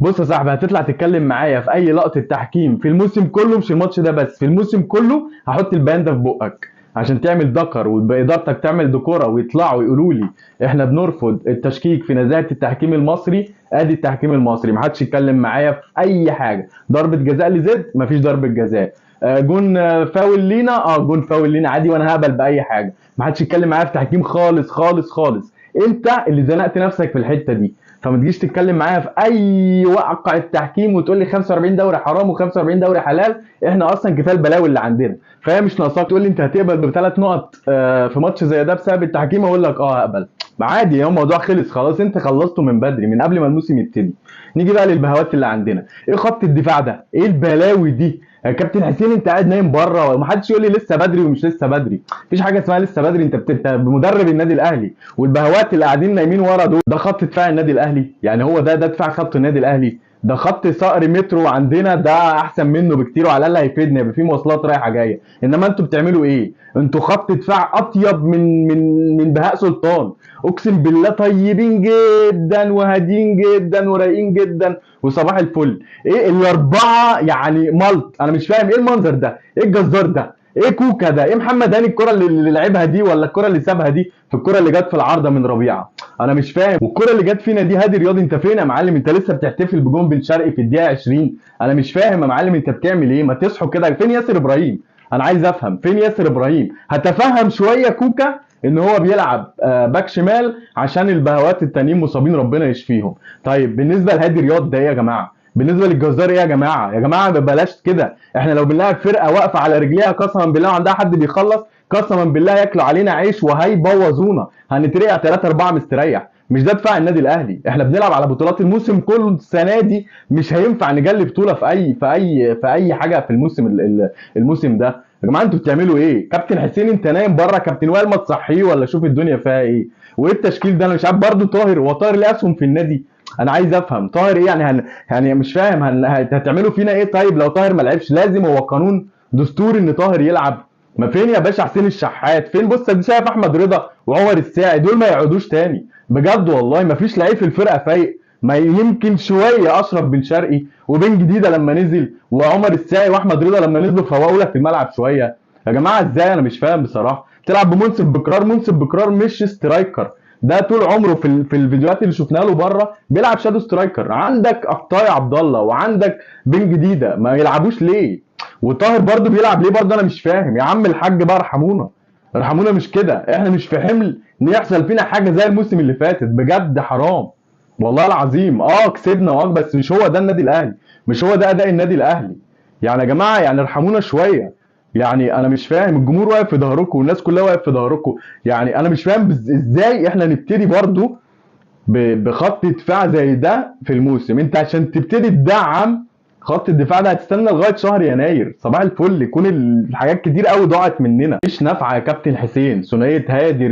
بص يا صاحبي، هتطلع تتكلم معايا في اي لقطه تحكيم في الموسم كله، مش الماتش ده بس، في الموسم كله هحط البيان ده في بقك عشان تعمل دكر وبادارتك تعمل دكوره ويطلعوا يقولوا لي احنا بنرفض التشكيك في نزاهه التحكيم المصري. ادي التحكيم المصري، محدش يتكلم معايا في اي حاجه. ضربه جزاء لزد، مفيش ضربه جزاء. جون فاول لينا، جون فاول لينا عادي، وانا هقبل باي حاجه. محدش يتكلم معايا في تحكيم خالص خالص خالص. انت اللي زنقت نفسك في الحته دي، فما تجيش تتكلم معايا في اي واقع التحكيم وتقول لي 45 دوري حرام و45 دوري حلال. احنا اصلا كفايه البلاوي اللي عندنا، فهي مش ناقصاك تقول لي انت هتقبل بثلاث نقط في ماتش زي ده بسبب التحكيم. اقول لك هقبل عادي، هو الموضوع خلص خلاص، انت خلصته من بدري، من قبل ما الموسم يبتدي. نيجي بقى للبهوات اللي عندنا. ايه خط الدفاع ده؟ ايه البلاوي دي يا كابتن حسين؟ انت قاعد نايم بره ومحدش يقول لي لسه بدري ومش لسه بدري. مفيش حاجه اسمها لسه بدري. انت بمدرب النادي الاهلي، والبهوات اللي قاعدين نايمين ورا دول ده خط دفاع النادي الاهلي؟ يعني هو ده دفاع خط النادي الاهلي؟ ده خط صقر مترو عندنا، ده احسن منه بكتير، وعلى الاقل هيفيدنا، يبقى في مواصلات رايحه جايه. انما انتوا بتعملوا ايه؟ انتوا خط دفاع اطيب من بهاء سلطان. اقسم بالله طيبين جدا وهادين جدا ورايقين جدا وصباح الفل. ايه الاربعه يعني ملط؟ انا مش فاهم ايه المنظر ده، ايه الجزار ده، ايه كوكا ده، ايه محمد هاني الكره اللي لعبها دي، ولا الكره اللي سابها دي في الكره اللي جت في العارضه من ربيعه؟ انا مش فاهم. والكره اللي جت فينا دي، هادي رياضي انت فين يا معلم؟ انت لسه بتحتفل بجون بن شرقي في الدقيقه 20؟ انا مش فاهم يا معلم، انت بتعمل ايه؟ ما تصحوا كده. فين ياسر ابراهيم؟ انا عايز افهم فين ياسر ابراهيم. هتفهم شويه كوكا ان هو بيلعب باك شمال عشان البهوات التانيين مصابين ربنا يشفيهم. طيب بالنسبه لهادي رياض ده ايه يا جماعه؟ بالنسبه للجزار ايه يا جماعه؟ يا جماعه بلاش كده. احنا لو بنلاعب فرقه واقفه على رجليها قسما بالله وعندها حد بيخلص، قسما بالله ياكلوا علينا عيش وهيبوظونا، هنترقع 3 4 مستريح. مش ده دفاع النادي الاهلي. احنا بنلعب على بطولات الموسم كله السنه دي، مش هينفع نجلي بطوله في اي حاجه في الموسم ده. يا جماعه انتوا بتعملوا ايه؟ كابتن حسين انت نايم بره، كابتن وائل ما تصحيه ولا شوف الدنيا فيها ايه؟ وايه التشكيل ده؟ انا مش عارف برضه. طاهر، هو طاهر ليه اسهم في النادي؟ انا عايز افهم طاهر ايه يعني؟ يعني مش فاهم هتعملوا فينا ايه؟ طيب لو طاهر ما لعبش، لازم هو قانون دستوري ان طاهر يلعب؟ ما فين يا باشا حسين الشحات؟ فين؟ بص دي شايف احمد رضا وعمر الساعي، دول ما يقعدوش تاني بجد والله. ما فيش لعيب في الفرقه فايق. ما يمكن شويه اشرف بن شرقي وبن جديده لما نزل، وعمر الساعي واحمد رضا لما نزلوا فوقوا لك الملعب شويه. يا جماعه ازاي؟ انا مش فاهم بصراحه. تلعب بمنصف بكرار، منصف بكرار مش سترايكر. ده طول عمره في الفيديوهات اللي شفناها له بره بيلعب شادو سترايكر. عندك اقطاي عبد الله وعندك بن جديده، ما يلعبوش ليه؟ وطاهر برضو بيلعب ليه برضو؟ انا مش فاهم. يا عم الحاج بقى ارحمونا، ارحمونا. مش كده، احنا مش في حمل ان يحصل فينا حاجه زي الموسم اللي فاتت. بجد حرام والله العظيم. كسبنا بس مش هو ده النادي الاهلي، مش هو ده اداء النادي الاهلي. يعني يا جماعه يعني ارحمونا شويه. يعني انا مش فاهم. الجمهور واقف في ظهركم والناس كلها واقف في ظهركم. يعني انا مش فاهم ازاي احنا نبتدي برضو بخط دفاع زي ده في الموسم. انت عشان تبتدي تدعم خط الدفاع ده هتستنى لغايه شهر يناير. صباح الفل، يكون الحاجات كتير قوي ضاعت مننا. مش نافعه يا كابتن حسين. ثنائيه هادي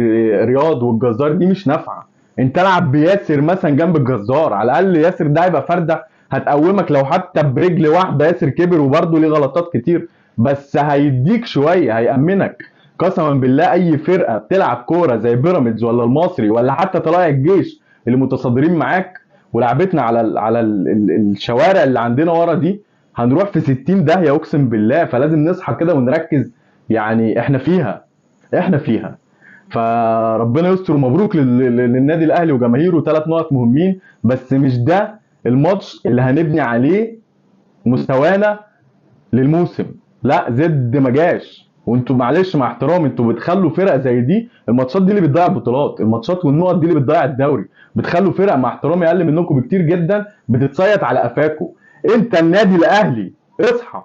رياض والجزار دي مش نافعه. انت العب بياسر مثلا جنب الجزار، على الاقل ياسر ده هيبقى فرده هتقومك لو حتى برجل واحده. ياسر كبر وبرده ليه غلطات كتير، بس هيديك شويه، هيأمنك. قسما بالله اي فرقه بتلعب كوره زي بيراميدز ولا المصري ولا حتى طلائع الجيش اللي متصدرين معاك ولعبتنا على الشوارع اللي عندنا ورا دي، هنروح في 60 داهيه اقسم بالله. فلازم نصحى كده ونركز. يعني احنا فيها. فربنا يستر. مبروك للنادي الاهلي وجماهيره، 3 نقط مهمين، بس مش ده الماتش اللي هنبني عليه مستوانا للموسم. لا زد ما جاش. وانتوا معلش مع احترامي، انتوا بتخلوا فرق زي دي، الماتشات دي اللي بتضيع البطولات، الماتشات والنقط دي اللي بتضيع الدوري. بتخلوا فرق مع احترامي اقل منكم بكتير جدا بتتصيط على قفاكم. انت النادي الاهلي، اصحى.